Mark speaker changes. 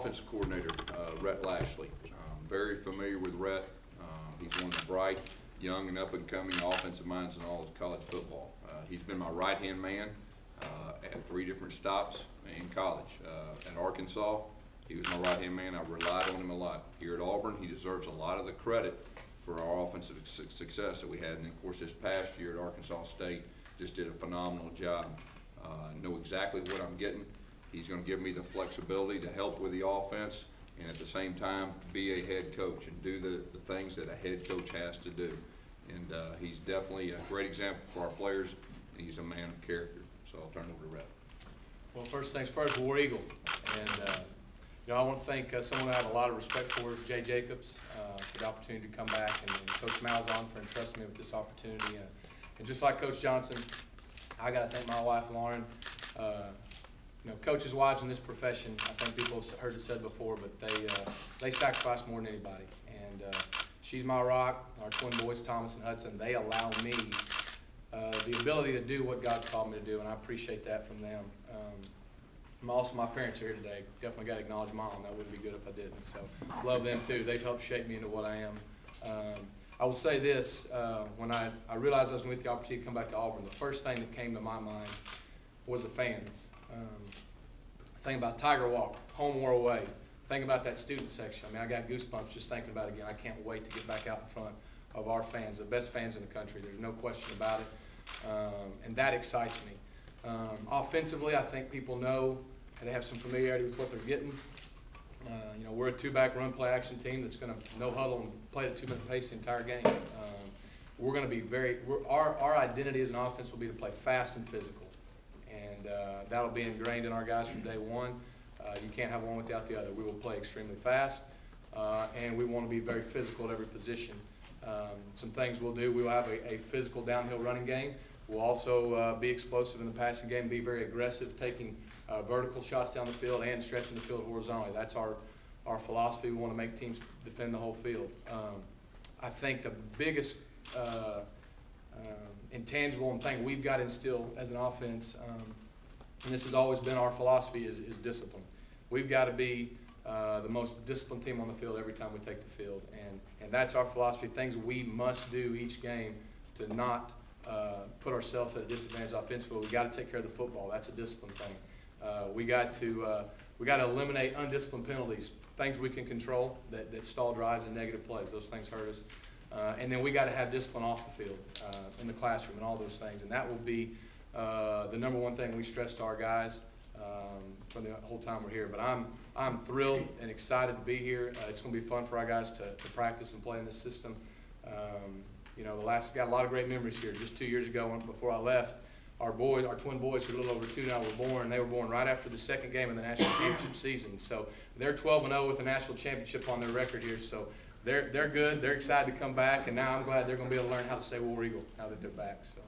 Speaker 1: offensive coordinator, Rhett Lashlee. Very familiar with Rhett. He's one of the bright, young, and up-and-coming offensive minds in all of college football. He's been my right-hand man at 3 different stops in college. At Arkansas, he was my right-hand man. I relied on him a lot. Here at Auburn, he deserves a lot of the credit for our offensive success that we had. And of course, this past year at Arkansas State, just did a phenomenal job. Know exactly what I'm getting. He's going to give me the flexibility to help with the offense, and at the same time be a head coach and do the things that a head coach has to do. And he's definitely a great example for our players, and he's a man of character. So I'll turn it over to Rhett.
Speaker 2: Well, first things first, War Eagle. And you know, I want to thank someone I have a lot of respect for, Jay Jacobs, for the opportunity to come back, and Coach Malzahn for entrusting me with this opportunity. And just like Coach Johnson, I got to thank my wife, Lauren. You know, coaches' wives in this profession, I think people have heard it said before, but they sacrifice more than anybody. And she's my rock. Our twin boys, Thomas and Hudson, they allow me the ability to do what God's called me to do, and I appreciate that from them. Also, my parents are here today. Definitely got to acknowledge Mom. That wouldn't be good if I didn't. So, love them too. They've helped shape me into what I am. I will say this: when I realized I was going to get the opportunity to come back to Auburn, the first thing that came to my mind was the fans. Think about Tiger Walk, home or away. Think about that student section. I mean, I got goosebumps just thinking about it again. I can't wait to get back out in front of our fans, the best fans in the country. There's no question about it, and that excites me. Offensively, I think people know, and they have some familiarity with what they're getting. You know, we're a 2-back run play action team that's going to no huddle and play at a 2-minute pace the entire game. We're going to be our identity as an offense will be to play fast and physical. And that'll be ingrained in our guys from day one. You can't have one without the other. We will play extremely fast, and we want to be very physical at every position. Some things we'll do, we will have a physical downhill running game. We'll also be explosive in the passing game, be very aggressive, taking vertical shots down the field and stretching the field horizontally. That's our philosophy. We want to make teams defend the whole field. I think the biggest intangible and thing we've got instilled as an offense, and this has always been our philosophy, is discipline. We've got to be the most disciplined team on the field every time we take the field, and that's our philosophy. Things we must do each game to not put ourselves at a disadvantage offensively. We've got to take care of the football. That's a discipline thing. We got to eliminate undisciplined penalties, things we can control that stall drives and negative plays. Those things hurt us. And then we got to have discipline off the field, in the classroom, and all those things. And that will be the number one thing we stress to our guys for the whole time we're here. But I'm thrilled and excited to be here. It's going to be fun for our guys to practice and play in this system. You know, got a lot of great memories here. Just 2 years ago, before I left, our twin boys, who are a little over 2 now, were born. They were born right after the second game of the national championship season. So they're 12-0 with the national championship on their record here. So they're good. They're excited to come back, and now I'm glad they're going to be able to learn how to say War Eagle now that they're back. So.